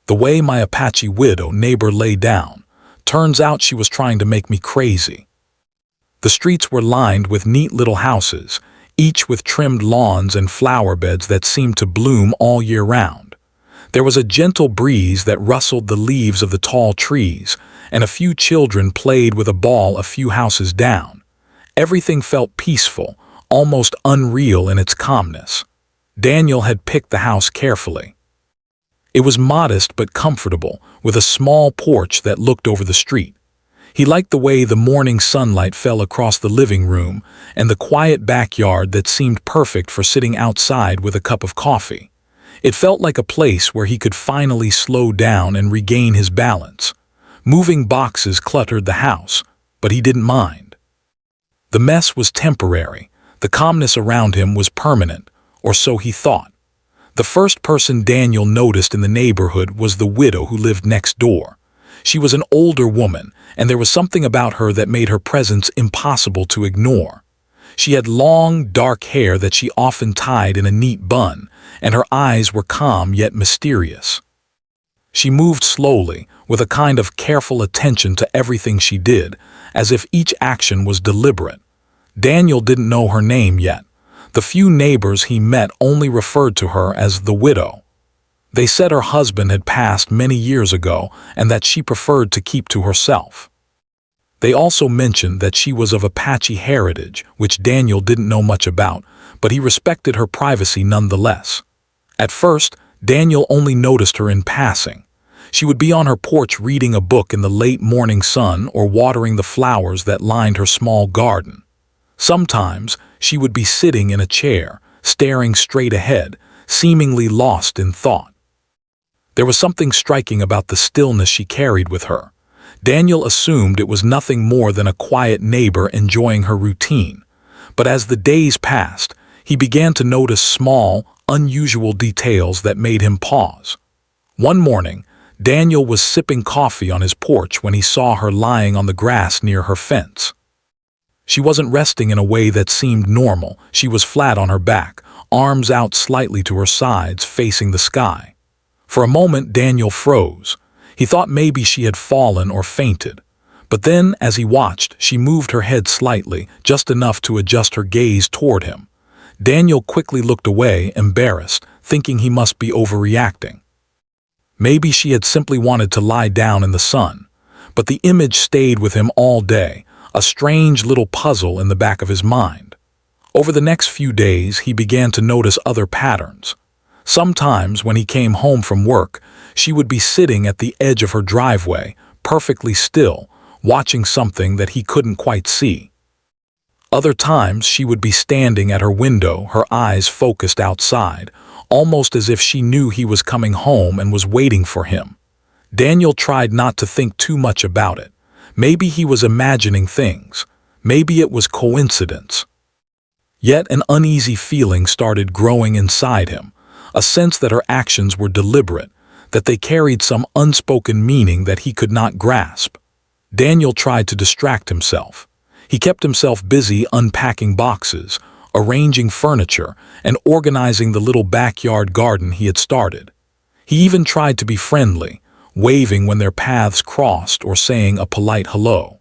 The way my Apache widow neighbor lay down, turns out she was trying to make me crazy. The streets were lined with neat little houses, each with trimmed lawns and flower beds that seemed to bloom all year round. There was a gentle breeze that rustled the leaves of the tall trees, and a few children played with a ball a few houses down. Everything felt peaceful, almost unreal in its calmness. Daniel had picked the house carefully. It was modest but comfortable, with a small porch that looked over the street. He liked the way the morning sunlight fell across the living room and the quiet backyard that seemed perfect for sitting outside with a cup of coffee. It felt like a place where he could finally slow down and regain his balance. Moving boxes cluttered the house, but he didn't mind. The mess was temporary. The calmness around him was permanent, or so he thought. The first person Daniel noticed in the neighborhood was the widow who lived next door. She was an older woman, and there was something about her that made her presence impossible to ignore. She had long, dark hair that she often tied in a neat bun, and her eyes were calm yet mysterious. She moved slowly, with a kind of careful attention to everything she did, as if each action was deliberate. Daniel didn't know her name yet. The few neighbors he met only referred to her as the widow. They said her husband had passed many years ago and that she preferred to keep to herself. They also mentioned that she was of Apache heritage, which Daniel didn't know much about, but he respected her privacy nonetheless. At first, Daniel only noticed her in passing. She would be on her porch reading a book in the late morning sun or watering the flowers that lined her small garden. Sometimes, she would be sitting in a chair, staring straight ahead, seemingly lost in thought. There was something striking about the stillness she carried with her. Daniel assumed it was nothing more than a quiet neighbor enjoying her routine. But as the days passed, he began to notice small, unusual details that made him pause. One morning, Daniel was sipping coffee on his porch when he saw her lying on the grass near her fence. She wasn't resting in a way that seemed normal. She was flat on her back, arms out slightly to her sides, facing the sky. For a moment, Daniel froze. He thought maybe she had fallen or fainted. But then, as he watched, she moved her head slightly, just enough to adjust her gaze toward him. Daniel quickly looked away, embarrassed, thinking he must be overreacting. Maybe she had simply wanted to lie down in the sun. But the image stayed with him all day, a strange little puzzle in the back of his mind. Over the next few days, he began to notice other patterns. Sometimes, when he came home from work, she would be sitting at the edge of her driveway, perfectly still, watching something that he couldn't quite see. Other times, she would be standing at her window, her eyes focused outside, almost as if she knew he was coming home and was waiting for him. Daniel tried not to think too much about it. Maybe he was imagining things. Maybe it was coincidence. Yet an uneasy feeling started growing inside him, a sense that her actions were deliberate, that they carried some unspoken meaning that he could not grasp. Daniel tried to distract himself. He kept himself busy unpacking boxes, arranging furniture, and organizing the little backyard garden he had started. He even tried to be friendly, waving when their paths crossed or saying a polite hello.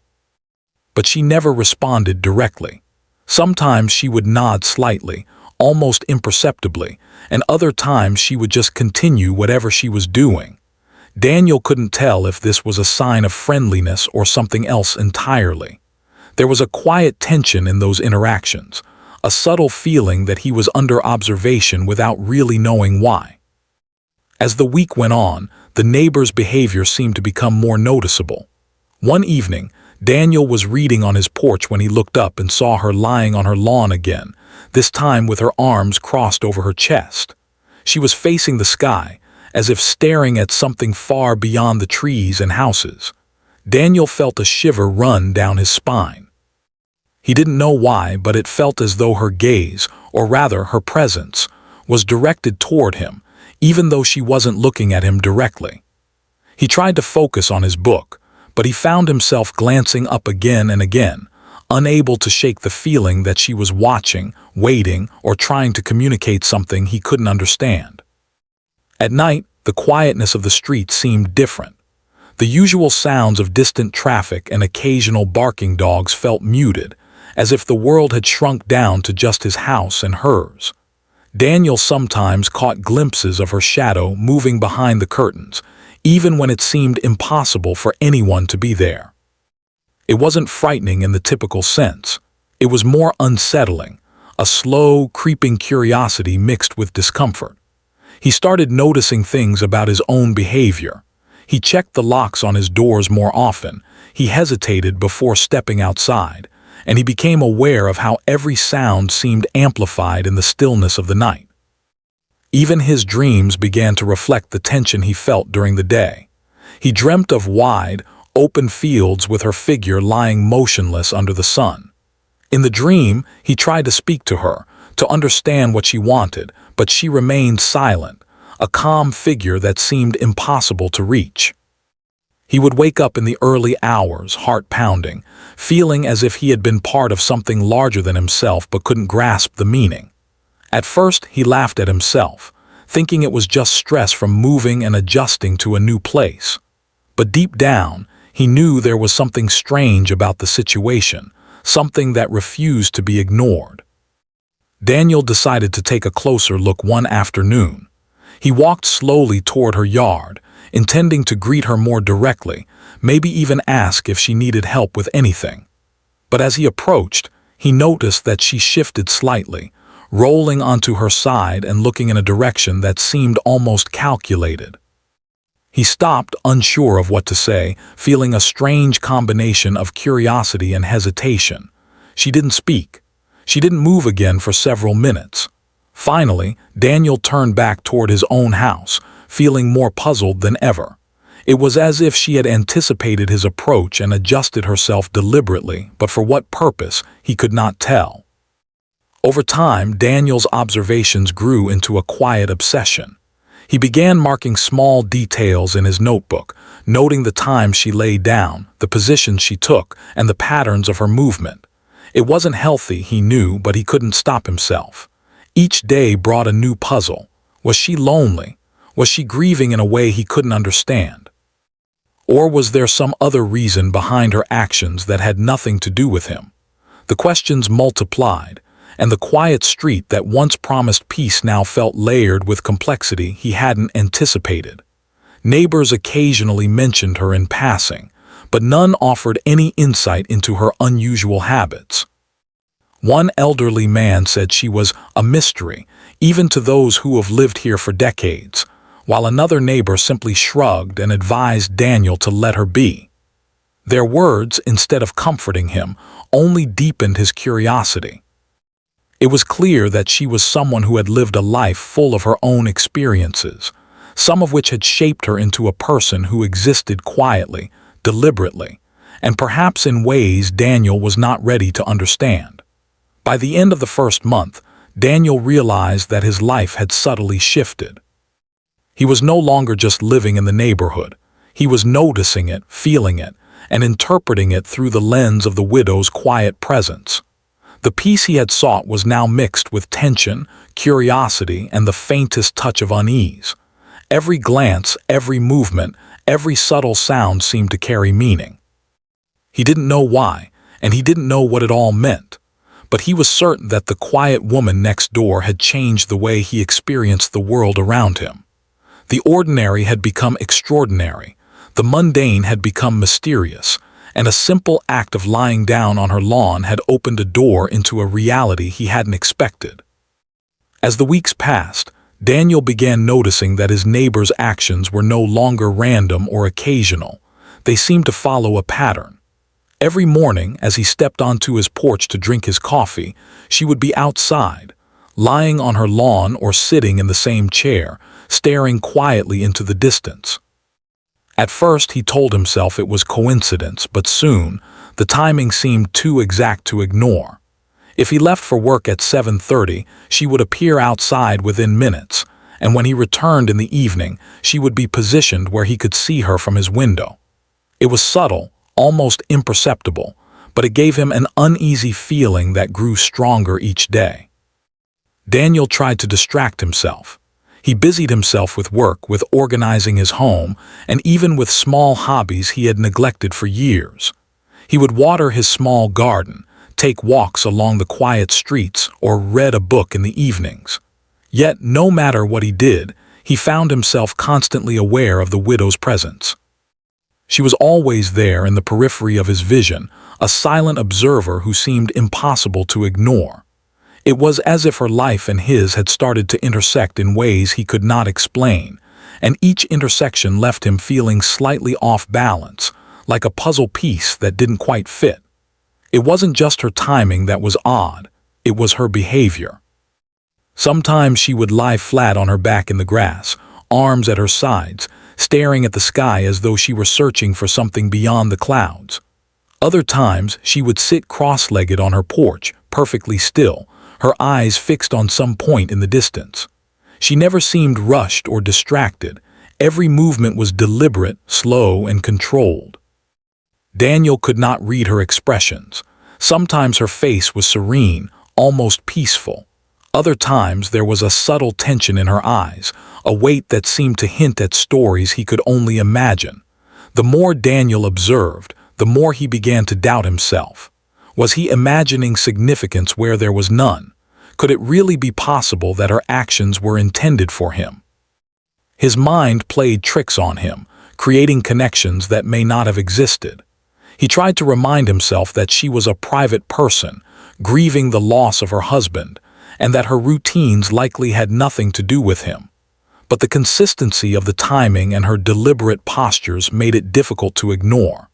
But she never responded directly. Sometimes she would nod slightly, almost imperceptibly, and other times she would just continue whatever she was doing. Daniel couldn't tell if this was a sign of friendliness or something else entirely. There was a quiet tension in those interactions, a subtle feeling that he was under observation without really knowing why. As the week went on, the neighbor's behavior seemed to become more noticeable. One evening, Daniel was reading on his porch when he looked up and saw her lying on her lawn again, this time with her arms crossed over her chest. She was facing the sky, as if staring at something far beyond the trees and houses. Daniel felt a shiver run down his spine. He didn't know why, but it felt as though her gaze, or rather her presence, was directed toward him, even though she wasn't looking at him directly. He tried to focus on his book, but he found himself glancing up again and again, unable to shake the feeling that she was watching, waiting, or trying to communicate something he couldn't understand. At night, the quietness of the street seemed different. The usual sounds of distant traffic and occasional barking dogs felt muted, as if the world had shrunk down to just his house and hers. Daniel sometimes caught glimpses of her shadow moving behind the curtains, even when it seemed impossible for anyone to be there. It wasn't frightening in the typical sense. It was more unsettling, a slow, creeping curiosity mixed with discomfort. He started noticing things about his own behavior. He checked the locks on his doors more often, he hesitated before stepping outside, and he became aware of how every sound seemed amplified in the stillness of the night. Even his dreams began to reflect the tension he felt during the day. He dreamt of wide, open fields with her figure lying motionless under the sun. In the dream, he tried to speak to her, to understand what she wanted, but she remained silent, a calm figure that seemed impossible to reach. He would wake up in the early hours, heart pounding, feeling as if he had been part of something larger than himself but couldn't grasp the meaning. At first, he laughed at himself, thinking it was just stress from moving and adjusting to a new place. But deep down, he knew there was something strange about the situation, something that refused to be ignored. Daniel decided to take a closer look one afternoon. He walked slowly toward her yard, intending to greet her more directly, maybe even ask if she needed help with anything. But as he approached, he noticed that she shifted slightly, rolling onto her side and looking in a direction that seemed almost calculated. He stopped, unsure of what to say, feeling a strange combination of curiosity and hesitation. She didn't speak. She didn't move again for several minutes. Finally, Daniel turned back toward his own house, feeling more puzzled than ever. It was as if she had anticipated his approach and adjusted herself deliberately, but for what purpose, he could not tell. Over time, Daniel's observations grew into a quiet obsession. He began marking small details in his notebook, noting the time she lay down, the positions she took, and the patterns of her movement. It wasn't healthy, he knew, but he couldn't stop himself. Each day brought a new puzzle. Was she lonely? Was she grieving in a way he couldn't understand? Or was there some other reason behind her actions that had nothing to do with him? The questions multiplied, and the quiet street that once promised peace now felt layered with complexity he hadn't anticipated. Neighbors occasionally mentioned her in passing, but none offered any insight into her unusual habits. One elderly man said she was a mystery, even to those who have lived here for decades, while another neighbor simply shrugged and advised Daniel to let her be. Their words, instead of comforting him, only deepened his curiosity. It was clear that she was someone who had lived a life full of her own experiences, some of which had shaped her into a person who existed quietly, deliberately, and perhaps in ways Daniel was not ready to understand. By the end of the first month, Daniel realized that his life had subtly shifted. He was no longer just living in the neighborhood. He was noticing it, feeling it, and interpreting it through the lens of the widow's quiet presence. The peace he had sought was now mixed with tension, curiosity, and the faintest touch of unease. Every glance, every movement, every subtle sound seemed to carry meaning. He didn't know why, and he didn't know what it all meant, but he was certain that the quiet woman next door had changed the way he experienced the world around him. The ordinary had become extraordinary, the mundane had become mysterious, and a simple act of lying down on her lawn had opened a door into a reality he hadn't expected. As the weeks passed, Daniel began noticing that his neighbor's actions were no longer random or occasional. They seemed to follow a pattern. Every morning, as he stepped onto his porch to drink his coffee, she would be outside, lying on her lawn or sitting in the same chair, staring quietly into the distance. At first, he told himself it was coincidence, but soon, the timing seemed too exact to ignore. If he left for work at 7:30, she would appear outside within minutes, and when he returned in the evening, she would be positioned where he could see her from his window. It was subtle, almost imperceptible, but it gave him an uneasy feeling that grew stronger each day. Daniel tried to distract himself. He busied himself with work, with organizing his home, and even with small hobbies he had neglected for years. He would water his small garden, take walks along the quiet streets, or read a book in the evenings. Yet, no matter what he did, he found himself constantly aware of the widow's presence. She was always there in the periphery of his vision, a silent observer who seemed impossible to ignore. It was as if her life and his had started to intersect in ways he could not explain, and each intersection left him feeling slightly off balance, like a puzzle piece that didn't quite fit. It wasn't just her timing that was odd, it was her behavior. Sometimes she would lie flat on her back in the grass, arms at her sides, staring at the sky as though she were searching for something beyond the clouds. Other times, she would sit cross-legged on her porch, perfectly still, her eyes fixed on some point in the distance. She never seemed rushed or distracted. Every movement was deliberate, slow, and controlled. Daniel could not read her expressions. Sometimes her face was serene, almost peaceful. Other times there was a subtle tension in her eyes, a weight that seemed to hint at stories he could only imagine. The more Daniel observed, the more he began to doubt himself. Was he imagining significance where there was none? Could it really be possible that her actions were intended for him? His mind played tricks on him, creating connections that may not have existed. He tried to remind himself that she was a private person, grieving the loss of her husband, and that her routines likely had nothing to do with him. But the consistency of the timing and her deliberate postures made it difficult to ignore.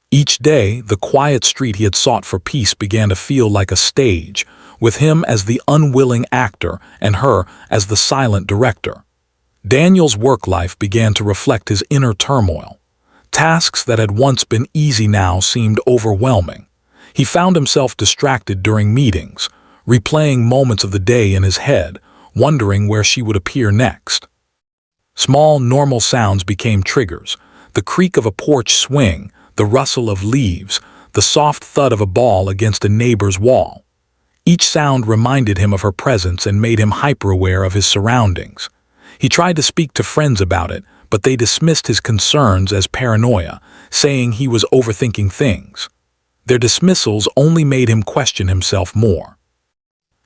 Each day, the quiet street he had sought for peace began to feel like a stage, with him as the unwilling actor and her as the silent director. Daniel's work life began to reflect his inner turmoil. Tasks that had once been easy now seemed overwhelming. He found himself distracted during meetings, replaying moments of the day in his head, wondering where she would appear next. Small, normal sounds became triggers: the creak of a porch swing, the rustle of leaves, the soft thud of a ball against a neighbor's wall. Each sound reminded him of her presence and made him hyper-aware of his surroundings. He tried to speak to friends about it, but they dismissed his concerns as paranoia, saying he was overthinking things. Their dismissals only made him question himself more.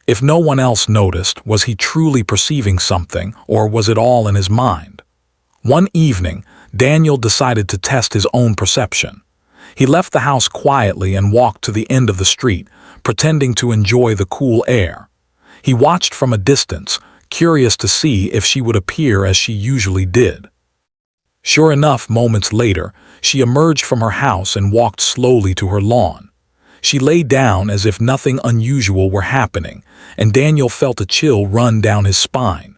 If no one else noticed, was he truly perceiving something, or was it all in his mind? One evening, Daniel decided to test his own perception. He left the house quietly and walked to the end of the street, pretending to enjoy the cool air. He watched from a distance, curious to see if she would appear as she usually did. Sure enough, moments later, she emerged from her house and walked slowly to her lawn. She lay down as if nothing unusual were happening, and Daniel felt a chill run down his spine.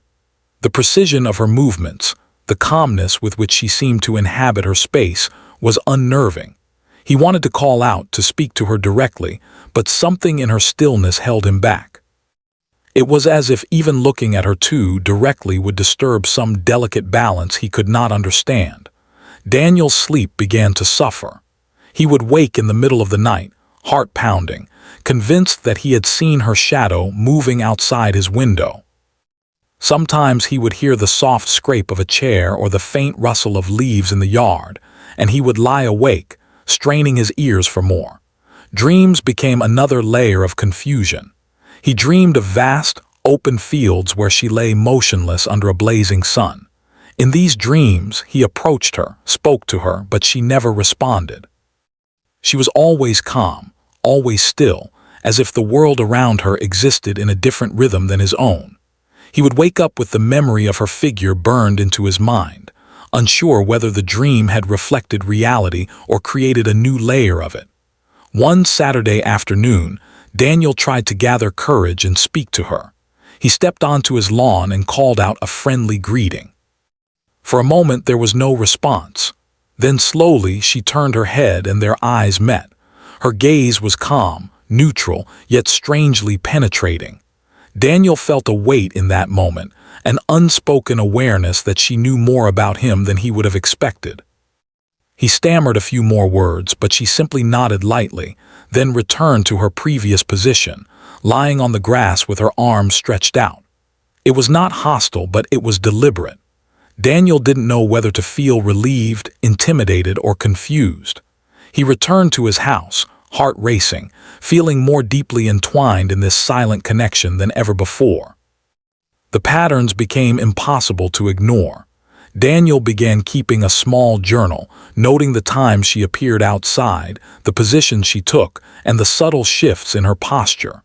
The precision of her movements, the calmness with which she seemed to inhabit her space, was unnerving. He wanted to call out, to speak to her directly, but something in her stillness held him back. It was as if even looking at her too directly would disturb some delicate balance he could not understand. Daniel's sleep began to suffer. He would wake in the middle of the night, heart pounding, convinced that he had seen her shadow moving outside his window. Sometimes he would hear the soft scrape of a chair or the faint rustle of leaves in the yard, and he would lie awake, straining his ears for more. Dreams became another layer of confusion. He dreamed of vast, open fields where she lay motionless under a blazing sun. In these dreams, he approached her, spoke to her, but she never responded. She was always calm, always still, as if the world around her existed in a different rhythm than his own. He would wake up with the memory of her figure burned into his mind, unsure whether the dream had reflected reality or created a new layer of it. One Saturday afternoon, Daniel tried to gather courage and speak to her. He stepped onto his lawn and called out a friendly greeting. For a moment there was no response. Then slowly she turned her head and their eyes met. Her gaze was calm, neutral, yet strangely penetrating. Daniel felt a weight in that moment, an unspoken awareness that she knew more about him than he would have expected. He stammered a few more words, but she simply nodded lightly, then returned to her previous position, lying on the grass with her arms stretched out. It was not hostile, but it was deliberate. Daniel didn't know whether to feel relieved, intimidated, or confused. He returned to his house, heart racing, feeling more deeply entwined in this silent connection than ever before. The patterns became impossible to ignore. Daniel began keeping a small journal, noting the times she appeared outside, the positions she took, and the subtle shifts in her posture.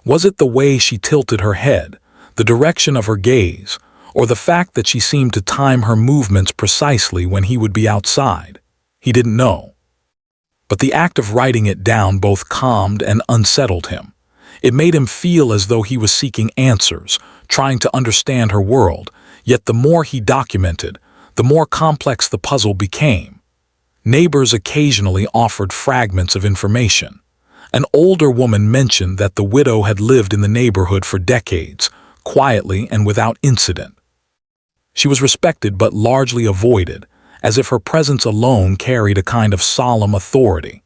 Was it the way she tilted her head, the direction of her gaze, or the fact that she seemed to time her movements precisely when he would be outside? He didn't know. But the act of writing it down both calmed and unsettled him. It made him feel as though he was seeking answers, trying to understand her world, yet the more he documented, the more complex the puzzle became. Neighbors occasionally offered fragments of information. An older woman mentioned that the widow had lived in the neighborhood for decades, quietly and without incident. She was respected but largely avoided, as if her presence alone carried a kind of solemn authority.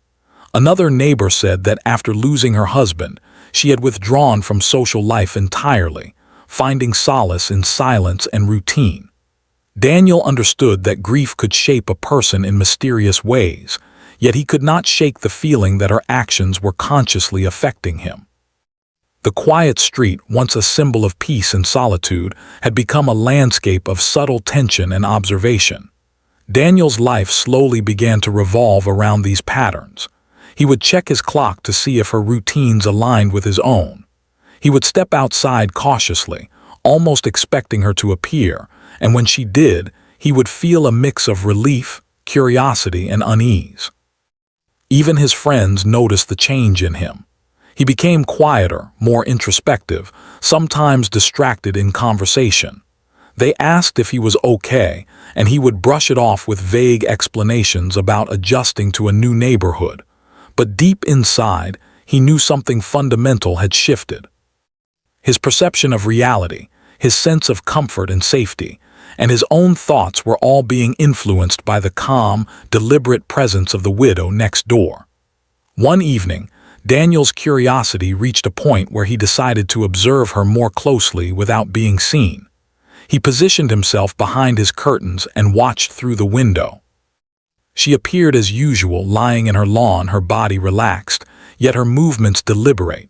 Another neighbor said that after losing her husband, she had withdrawn from social life entirely, finding solace in silence and routine. Daniel understood that grief could shape a person in mysterious ways, yet he could not shake the feeling that her actions were consciously affecting him. The quiet street, once a symbol of peace and solitude, had become a landscape of subtle tension and observation. Daniel's life slowly began to revolve around these patterns. He would check his clock to see if her routines aligned with his own. He would step outside cautiously, almost expecting her to appear, and when she did, he would feel a mix of relief, curiosity, and unease. Even his friends noticed the change in him. He became quieter, more introspective, sometimes distracted in conversation. They asked if he was okay, and he would brush it off with vague explanations about adjusting to a new neighborhood. But deep inside, he knew something fundamental had shifted. His perception of reality, his sense of comfort and safety, and his own thoughts were all being influenced by the calm, deliberate presence of the widow next door. One evening, Daniel's curiosity reached a point where he decided to observe her more closely without being seen. He positioned himself behind his curtains and watched through the window. She appeared as usual, lying in her lawn, her body relaxed, yet her movements deliberate.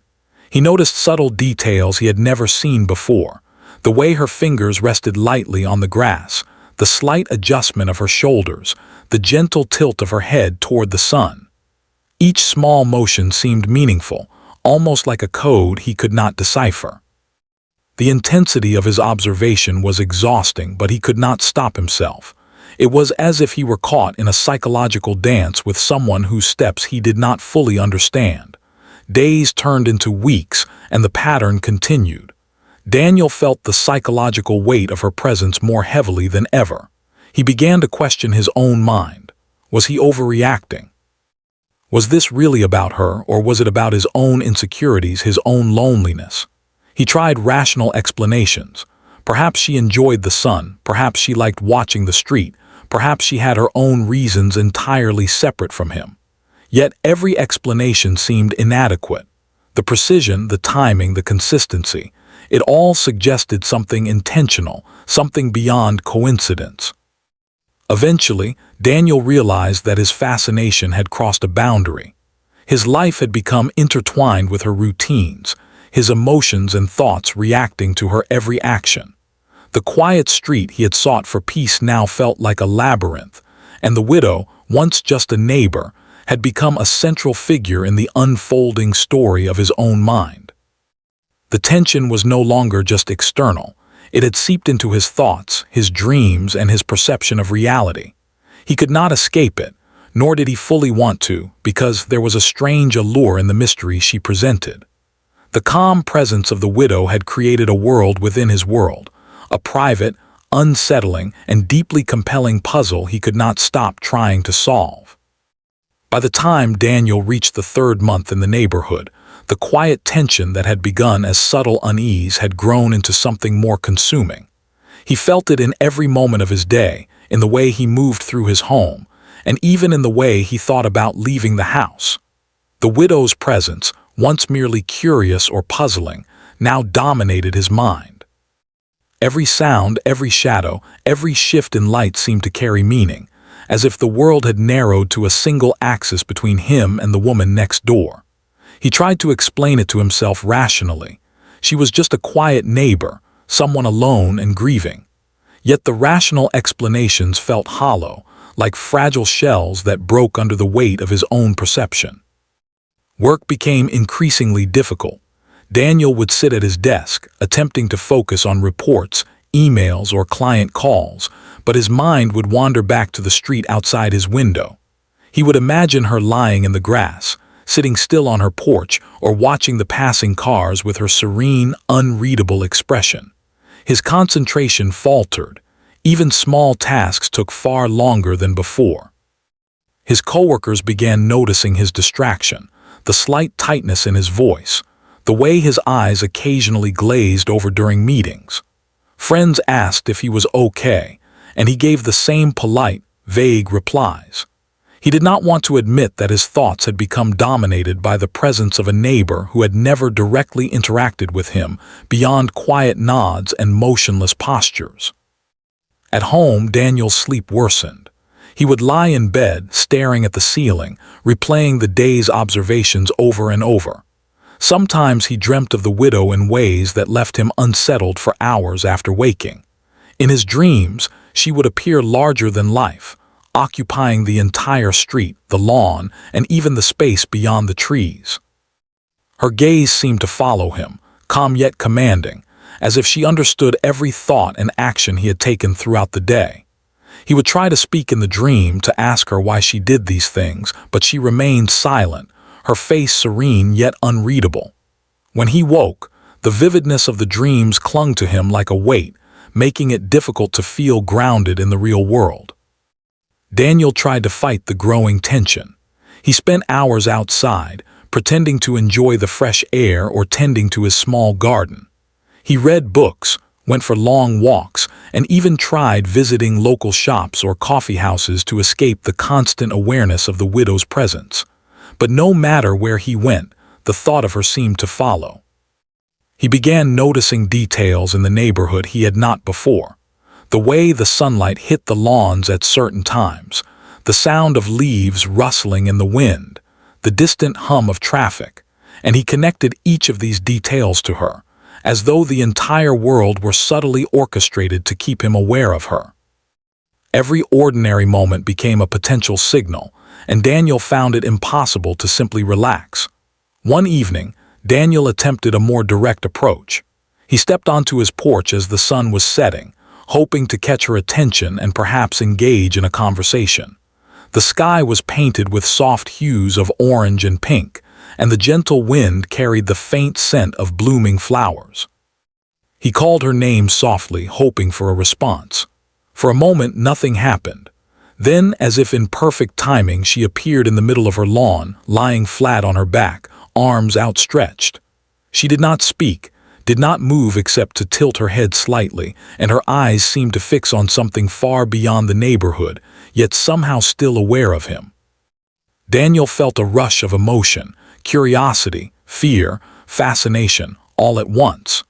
He noticed subtle details he had never seen before, the way her fingers rested lightly on the grass, the slight adjustment of her shoulders, the gentle tilt of her head toward the sun. Each small motion seemed meaningful, almost like a code he could not decipher. The intensity of his observation was exhausting, but he could not stop himself. It was as if he were caught in a psychological dance with someone whose steps he did not fully understand. Days turned into weeks, and the pattern continued. Daniel felt the psychological weight of her presence more heavily than ever. He began to question his own mind. Was he overreacting? Was this really about her, or was it about his own insecurities, his own loneliness? He tried rational explanations. Perhaps she enjoyed the sun, perhaps she liked watching the street, perhaps she had her own reasons entirely separate from him. Yet every explanation seemed inadequate. The precision, the timing, the consistency, it all suggested something intentional, something beyond coincidence. Eventually, Daniel realized that his fascination had crossed a boundary. His life had become intertwined with her routines, his emotions and thoughts reacting to her every action. The quiet street he had sought for peace now felt like a labyrinth, and the widow, once just a neighbor, had become a central figure in the unfolding story of his own mind. The tension was no longer just external. It had seeped into his thoughts, his dreams, and his perception of reality. He could not escape it, nor did he fully want to, because there was a strange allure in the mystery she presented. The calm presence of the widow had created a world within his world, a private, unsettling, and deeply compelling puzzle he could not stop trying to solve. By the time Daniel reached the third month in the neighborhood, the quiet tension that had begun as subtle unease had grown into something more consuming. He felt it in every moment of his day, in the way he moved through his home, and even in the way he thought about leaving the house. The widow's presence, once merely curious or puzzling, now dominated his mind. Every sound, every shadow, every shift in light seemed to carry meaning, as if the world had narrowed to a single axis between him and the woman next door. He tried to explain it to himself rationally. She was just a quiet neighbor, someone alone and grieving. Yet the rational explanations felt hollow, like fragile shells that broke under the weight of his own perception. Work became increasingly difficult. Daniel would sit at his desk, attempting to focus on reports, emails, or client calls, but his mind would wander back to the street outside his window. He would imagine her lying in the grass, sitting still on her porch, or watching the passing cars with her serene, unreadable expression. His concentration faltered. Even small tasks took far longer than before. His coworkers began noticing his distraction, the slight tightness in his voice, the way his eyes occasionally glazed over during meetings. Friends asked if he was okay, and he gave the same polite, vague replies. He did not want to admit that his thoughts had become dominated by the presence of a neighbor who had never directly interacted with him beyond quiet nods and motionless postures. At home, Daniel's sleep worsened. He would lie in bed, staring at the ceiling, replaying the day's observations over and over. Sometimes he dreamt of the widow in ways that left him unsettled for hours after waking. In his dreams, she would appear larger than life, occupying the entire street, the lawn, and even the space beyond the trees. Her gaze seemed to follow him, calm yet commanding, as if she understood every thought and action he had taken throughout the day. He would try to speak in the dream to ask her why she did these things, but she remained silent, her face serene yet unreadable. When he woke, the vividness of the dreams clung to him like a weight, making it difficult to feel grounded in the real world. Daniel tried to fight the growing tension. He spent hours outside, pretending to enjoy the fresh air or tending to his small garden. He read books, went for long walks, and even tried visiting local shops or coffee houses to escape the constant awareness of the widow's presence. But no matter where he went, the thought of her seemed to follow. He began noticing details in the neighborhood he had not before. The way the sunlight hit the lawns at certain times, the sound of leaves rustling in the wind, the distant hum of traffic, and he connected each of these details to her, as though the entire world were subtly orchestrated to keep him aware of her. Every ordinary moment became a potential signal, and Daniel found it impossible to simply relax. One evening, Daniel attempted a more direct approach. He stepped onto his porch as the sun was setting, hoping to catch her attention and perhaps engage in a conversation. The sky was painted with soft hues of orange and pink, and the gentle wind carried the faint scent of blooming flowers. He called her name softly, hoping for a response. For a moment, nothing happened. Then, as if in perfect timing, she appeared in the middle of her lawn, lying flat on her back, arms outstretched. She did not speak, did not move except to tilt her head slightly, and her eyes seemed to fix on something far beyond the neighborhood, yet somehow still aware of him. Daniel felt a rush of emotion, curiosity, fear, fascination, all at once.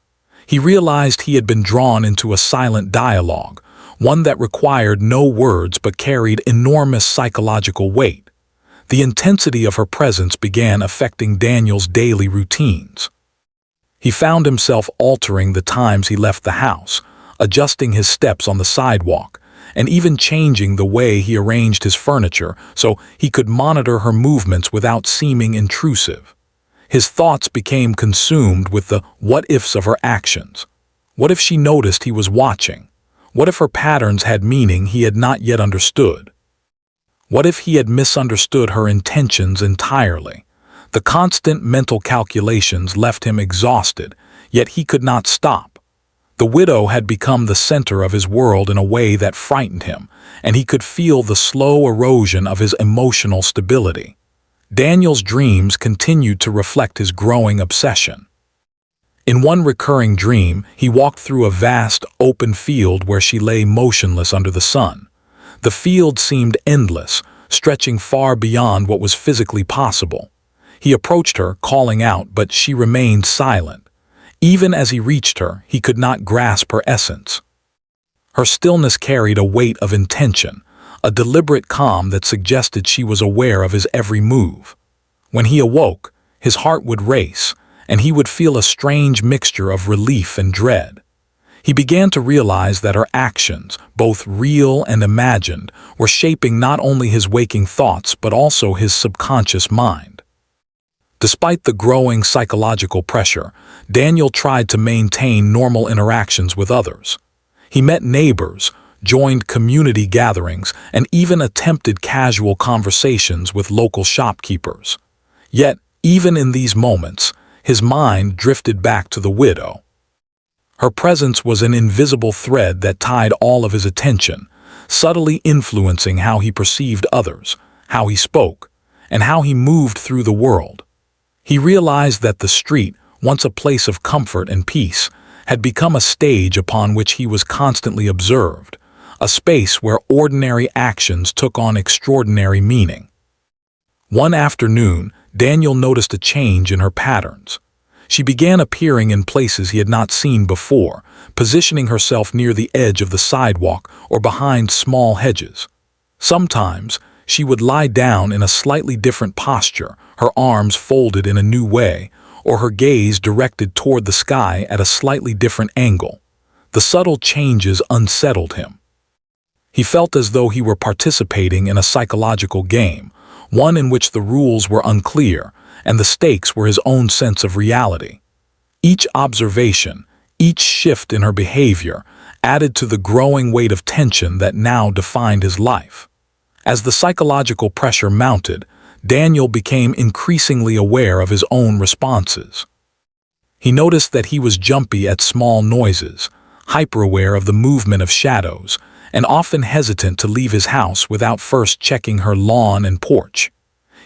He realized he had been drawn into a silent dialogue, one that required no words but carried enormous psychological weight. The intensity of her presence began affecting Daniel's daily routines. He found himself altering the times he left the house, adjusting his steps on the sidewalk, and even changing the way he arranged his furniture so he could monitor her movements without seeming intrusive. His thoughts became consumed with the what-ifs of her actions. What if she noticed he was watching? What if her patterns had meaning he had not yet understood? What if he had misunderstood her intentions entirely? The constant mental calculations left him exhausted, yet he could not stop. The widow had become the center of his world in a way that frightened him, and he could feel the slow erosion of his emotional stability. Daniel's dreams continued to reflect his growing obsession. In one recurring dream, he walked through a vast, open field where she lay motionless under the sun. The field seemed endless, stretching far beyond what was physically possible. He approached her, calling out, but she remained silent. Even as he reached her, he could not grasp her essence. Her stillness carried a weight of intention, a deliberate calm that suggested she was aware of his every move. When he awoke, his heart would race, and he would feel a strange mixture of relief and dread. He began to realize that her actions, both real and imagined, were shaping not only his waking thoughts but also his subconscious mind. Despite the growing psychological pressure, Daniel tried to maintain normal interactions with others. He met neighbors, joined community gatherings, and even attempted casual conversations with local shopkeepers. Yet, even in these moments, his mind drifted back to the widow. Her presence was an invisible thread that tied all of his attention, subtly influencing how he perceived others, how he spoke, and how he moved through the world. He realized that the street, once a place of comfort and peace, had become a stage upon which he was constantly observed, a space where ordinary actions took on extraordinary meaning. One afternoon, Daniel noticed a change in her patterns. She began appearing in places he had not seen before, positioning herself near the edge of the sidewalk or behind small hedges. Sometimes, she would lie down in a slightly different posture, her arms folded in a new way, or her gaze directed toward the sky at a slightly different angle. The subtle changes unsettled him. He felt as though he were participating in a psychological game, one in which the rules were unclear and the stakes were his own sense of reality. Each observation, each shift in her behavior, added to the growing weight of tension that now defined his life. As the psychological pressure mounted, Daniel became increasingly aware of his own responses. He noticed that he was jumpy at small noises, hyper-aware of the movement of shadows, and often hesitant to leave his house without first checking her lawn and porch.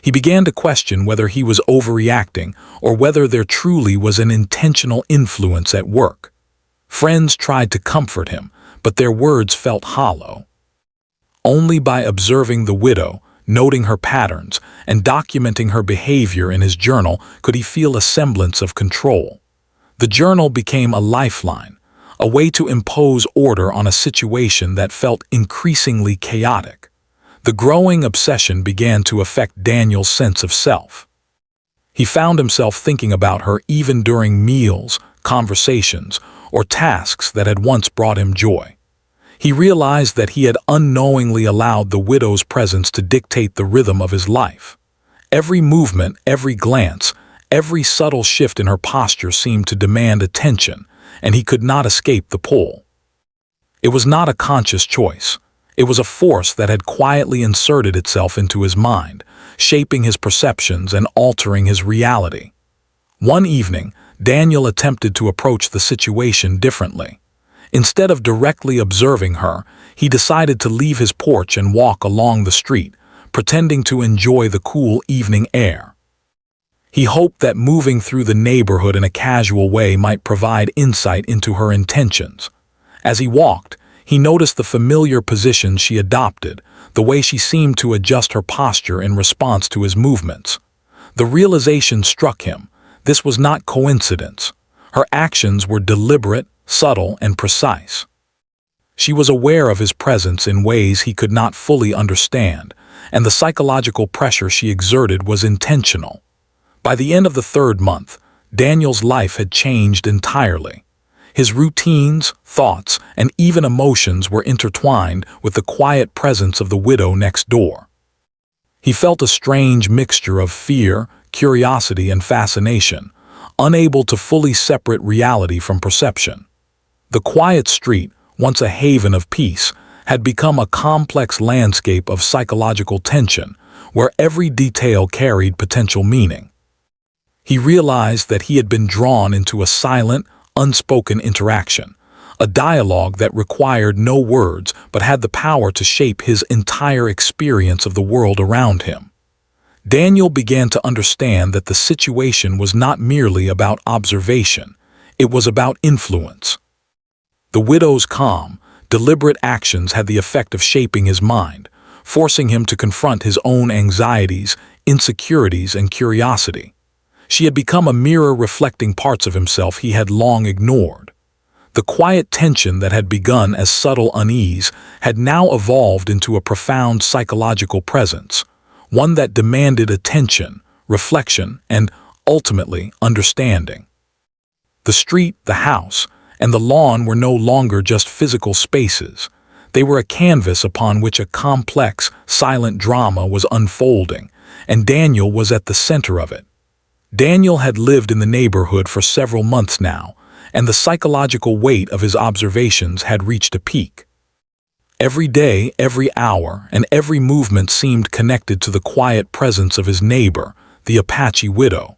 He began to question whether he was overreacting or whether there truly was an intentional influence at work. Friends tried to comfort him, but their words felt hollow. Only by observing the widow, noting her patterns, and documenting her behavior in his journal could he feel a semblance of control. The journal became a lifeline, a way to impose order on a situation that felt increasingly chaotic. The growing obsession began to affect Daniel's sense of self. He found himself thinking about her even during meals, conversations, or tasks that had once brought him joy. He realized that he had unknowingly allowed the widow's presence to dictate the rhythm of his life. Every movement, every glance, every subtle shift in her posture seemed to demand attention, and he could not escape the pull. It was not a conscious choice. It was a force that had quietly inserted itself into his mind, shaping his perceptions and altering his reality. One evening, Daniel attempted to approach the situation differently. Instead of directly observing her, he decided to leave his porch and walk along the street, pretending to enjoy the cool evening air. He hoped that moving through the neighborhood in a casual way might provide insight into her intentions. As he walked, he noticed the familiar position she adopted, the way she seemed to adjust her posture in response to his movements. The realization struck him. This was not coincidence. Her actions were deliberate, subtle, and precise. She was aware of his presence in ways he could not fully understand, and the psychological pressure she exerted was intentional. By the end of the third month, Daniel's life had changed entirely. His routines, thoughts, and even emotions were intertwined with the quiet presence of the widow next door. He felt a strange mixture of fear, curiosity, and fascination, unable to fully separate reality from perception. The quiet street, once a haven of peace, had become a complex landscape of psychological tension, where every detail carried potential meaning. He realized that he had been drawn into a silent, unspoken interaction, a dialogue that required no words but had the power to shape his entire experience of the world around him. Daniel began to understand that the situation was not merely about observation, it was about influence. The widow's calm, deliberate actions had the effect of shaping his mind, forcing him to confront his own anxieties, insecurities, and curiosity. She had become a mirror reflecting parts of himself he had long ignored. The quiet tension that had begun as subtle unease had now evolved into a profound psychological presence, one that demanded attention, reflection, and, ultimately, understanding. The street, the house, and the lawn were no longer just physical spaces. They were a canvas upon which a complex, silent drama was unfolding, and Daniel was at the center of it. Daniel had lived in the neighborhood for several months now, and the psychological weight of his observations had reached a peak. Every day, every hour, and every movement seemed connected to the quiet presence of his neighbor, the Apache widow.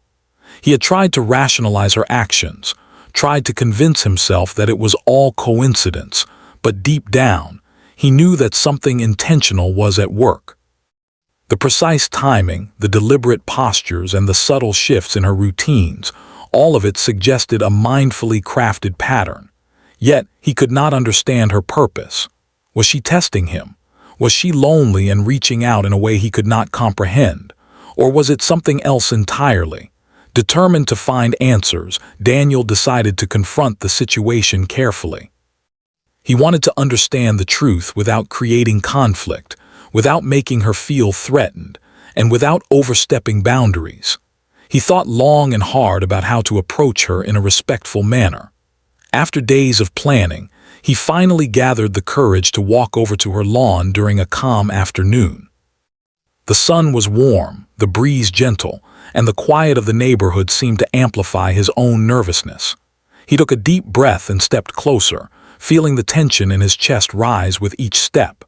He had tried to rationalize her actions, tried to convince himself that it was all coincidence, but deep down, he knew that something intentional was at work. The precise timing, the deliberate postures, and the subtle shifts in her routines, all of it suggested a mindfully crafted pattern. Yet, he could not understand her purpose. Was she testing him? Was she lonely and reaching out in a way he could not comprehend? Or was it something else entirely? Determined to find answers, Daniel decided to confront the situation carefully. He wanted to understand the truth without creating conflict, without making her feel threatened, and without overstepping boundaries. He thought long and hard about how to approach her in a respectful manner. After days of planning, he finally gathered the courage to walk over to her lawn during a calm afternoon. The sun was warm, the breeze gentle, and the quiet of the neighborhood seemed to amplify his own nervousness. He took a deep breath and stepped closer, feeling the tension in his chest rise with each step.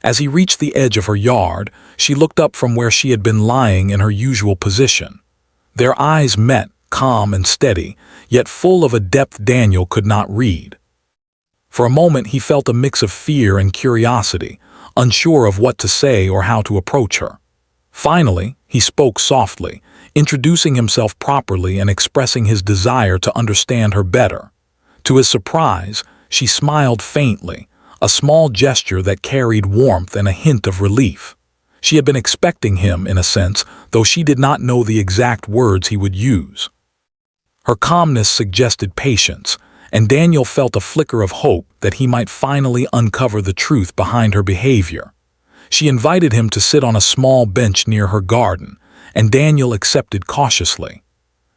As he reached the edge of her yard, she looked up from where she had been lying in her usual position. Their eyes met, calm and steady, yet full of a depth Daniel could not read. For a moment he felt a mix of fear and curiosity, unsure of what to say or how to approach her. Finally, he spoke softly, introducing himself properly and expressing his desire to understand her better. To his surprise, she smiled faintly, a small gesture that carried warmth and a hint of relief. She had been expecting him, in a sense, though she did not know the exact words he would use. Her calmness suggested patience, and Daniel felt a flicker of hope that he might finally uncover the truth behind her behavior. She invited him to sit on a small bench near her garden, and Daniel accepted cautiously.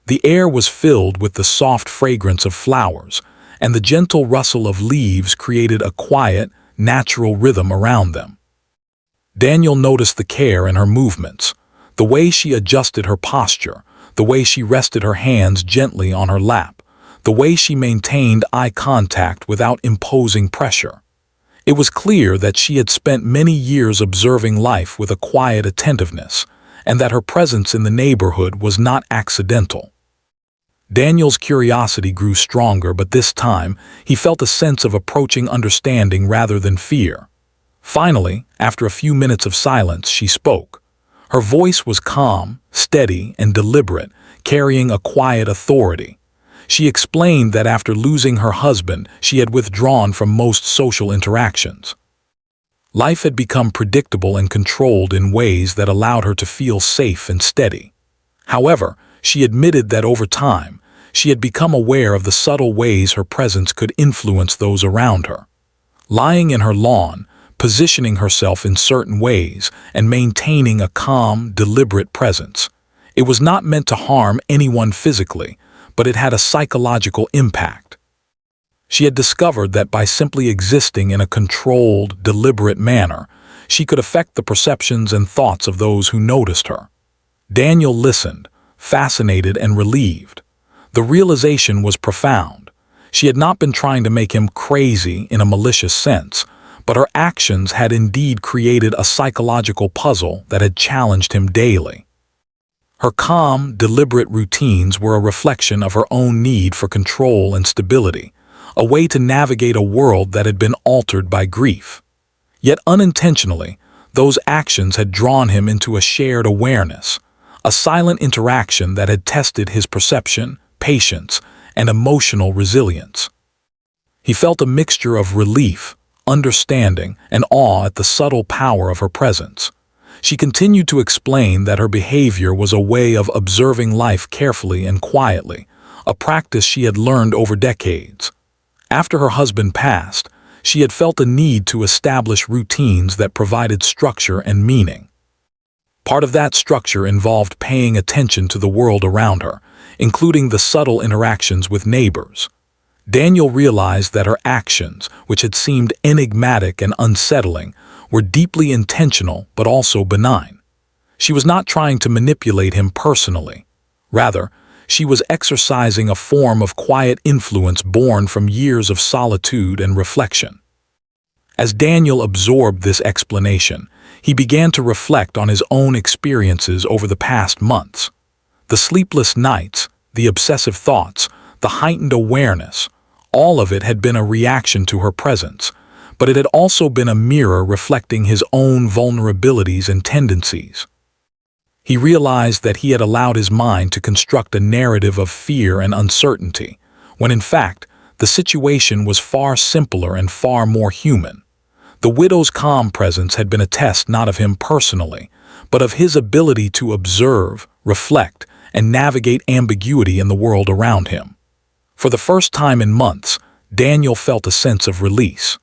The air was filled with the soft fragrance of flowers, and the gentle rustle of leaves created a quiet, natural rhythm around them. Daniel noticed the care in her movements, the way she adjusted her posture, the way she rested her hands gently on her lap, the way she maintained eye contact without imposing pressure. It was clear that she had spent many years observing life with a quiet attentiveness, and that her presence in the neighborhood was not accidental. Daniel's curiosity grew stronger, but this time he felt a sense of approaching understanding rather than fear. Finally, after a few minutes of silence, she spoke. Her voice was calm, steady, and deliberate, carrying a quiet authority. She explained that after losing her husband, she had withdrawn from most social interactions. Life had become predictable and controlled in ways that allowed her to feel safe and steady. However, she admitted that over time, she had become aware of the subtle ways her presence could influence those around her. Lying in her lawn, positioning herself in certain ways, and maintaining a calm, deliberate presence. It was not meant to harm anyone physically, but it had a psychological impact. She had discovered that by simply existing in a controlled, deliberate manner, she could affect the perceptions and thoughts of those who noticed her. Daniel listened, fascinated and relieved. The realization was profound. She had not been trying to make him crazy in a malicious sense, but her actions had indeed created a psychological puzzle that had challenged him daily. Her calm, deliberate routines were a reflection of her own need for control and stability, a way to navigate a world that had been altered by grief. Yet unintentionally, those actions had drawn him into a shared awareness, a silent interaction that had tested his perception, patience, and emotional resilience. He felt a mixture of relief, understanding, and awe at the subtle power of her presence. She continued to explain that her behavior was a way of observing life carefully and quietly, a practice she had learned over decades. After her husband passed, she had felt a need to establish routines that provided structure and meaning. Part of that structure involved paying attention to the world around her, including the subtle interactions with neighbors. Daniel realized that her actions, which had seemed enigmatic and unsettling, were deeply intentional but also benign. She was not trying to manipulate him personally. Rather, she was exercising a form of quiet influence born from years of solitude and reflection. As Daniel absorbed this explanation, he began to reflect on his own experiences over the past months. The sleepless nights, the obsessive thoughts, the heightened awareness, all of it had been a reaction to her presence, but it had also been a mirror reflecting his own vulnerabilities and tendencies. He realized that he had allowed his mind to construct a narrative of fear and uncertainty, when in fact, the situation was far simpler and far more human. The widow's calm presence had been a test not of him personally, but of his ability to observe, reflect, and navigate ambiguity in the world around him. For the first time in months, Daniel felt a sense of release.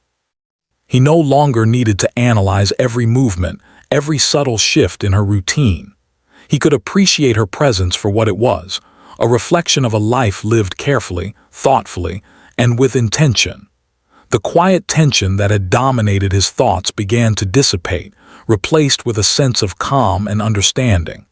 He no longer needed to analyze every movement, every subtle shift in her routine. He could appreciate her presence for what it was, a reflection of a life lived carefully, thoughtfully, and with intention. The quiet tension that had dominated his thoughts began to dissipate, replaced with a sense of calm and understanding.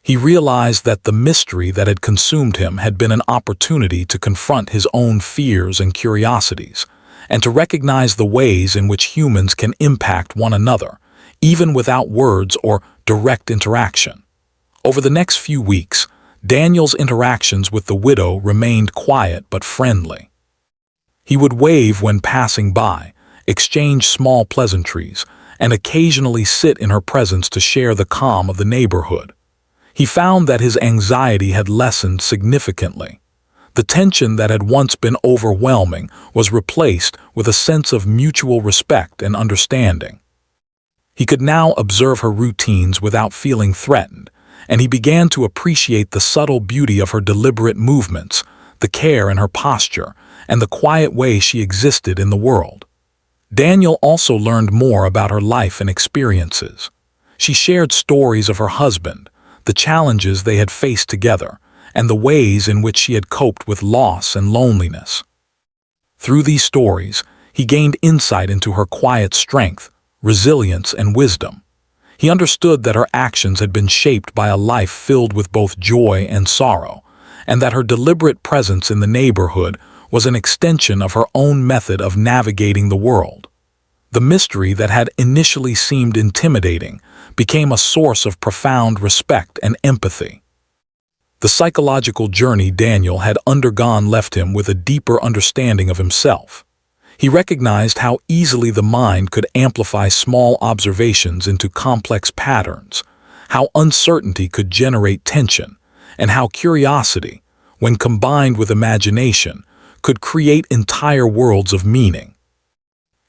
He realized that the mystery that had consumed him had been an opportunity to confront his own fears and curiosities, and to recognize the ways in which humans can impact one another, even without words or direct interaction. Over the next few weeks, Daniel's interactions with the widow remained quiet but friendly. He would wave when passing by, exchange small pleasantries, and occasionally sit in her presence to share the calm of the neighborhood. He found that his anxiety had lessened significantly. The tension that had once been overwhelming was replaced with a sense of mutual respect and understanding. He could now observe her routines without feeling threatened, and he began to appreciate the subtle beauty of her deliberate movements, the care in her posture, and the quiet way she existed in the world. Daniel also learned more about her life and experiences. She shared stories of her husband, the challenges they had faced together, and the ways in which she had coped with loss and loneliness. Through these stories, he gained insight into her quiet strength, resilience, and wisdom. He understood that her actions had been shaped by a life filled with both joy and sorrow, and that her deliberate presence in the neighborhood was an extension of her own method of navigating the world. The mystery that had initially seemed intimidating became a source of profound respect and empathy. The psychological journey Daniel had undergone left him with a deeper understanding of himself. He recognized how easily the mind could amplify small observations into complex patterns, how uncertainty could generate tension, and how curiosity, when combined with imagination, could create entire worlds of meaning.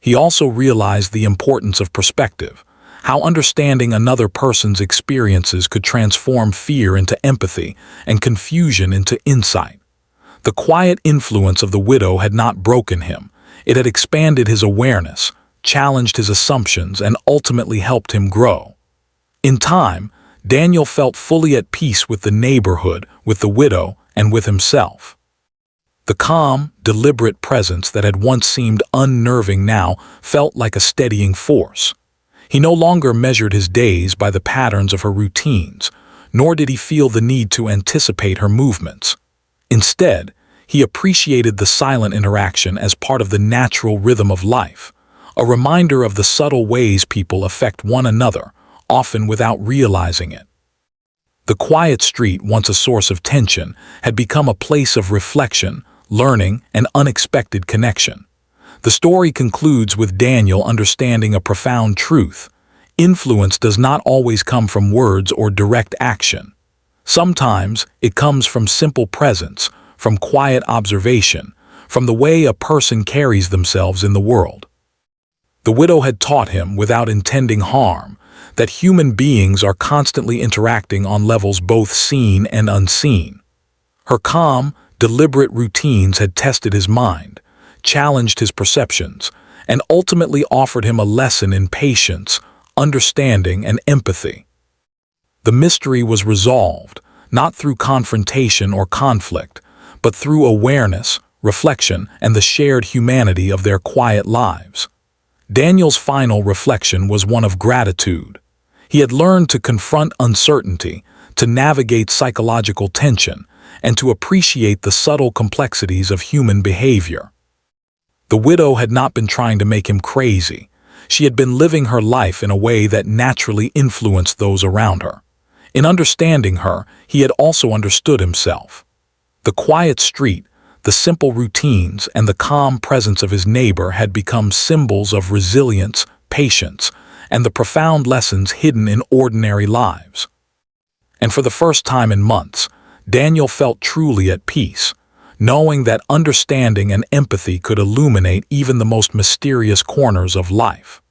He also realized the importance of perspective, how understanding another person's experiences could transform fear into empathy and confusion into insight. The quiet influence of the widow had not broken him. It had expanded his awareness, challenged his assumptions, and ultimately helped him grow. In time, Daniel felt fully at peace with the neighborhood, with the widow, and with himself. The calm, deliberate presence that had once seemed unnerving now felt like a steadying force. He no longer measured his days by the patterns of her routines, nor did he feel the need to anticipate her movements. Instead, he appreciated the silent interaction as part of the natural rhythm of life, a reminder of the subtle ways people affect one another, often without realizing it. The quiet street, once a source of tension, had become a place of reflection, learning, and unexpected connection. The story concludes with Daniel understanding a profound truth. Influence does not always come from words or direct action. Sometimes it comes from simple presence, from quiet observation, from the way a person carries themselves in the world. The widow had taught him, without intending harm, that human beings are constantly interacting on levels both seen and unseen. Her calm, deliberate routines had tested his mind, challenged his perceptions, and ultimately offered him a lesson in patience, understanding, and empathy. The mystery was resolved, not through confrontation or conflict, but through awareness, reflection, and the shared humanity of their quiet lives. Daniel's final reflection was one of gratitude. He had learned to confront uncertainty, to navigate psychological tension, and to appreciate the subtle complexities of human behavior. The widow had not been trying to make him crazy. She had been living her life in a way that naturally influenced those around her. In understanding her, he had also understood himself. The quiet street, the simple routines, and the calm presence of his neighbor had become symbols of resilience, patience, and the profound lessons hidden in ordinary lives. And for the first time in months, Daniel felt truly at peace, knowing that understanding and empathy could illuminate even the most mysterious corners of life.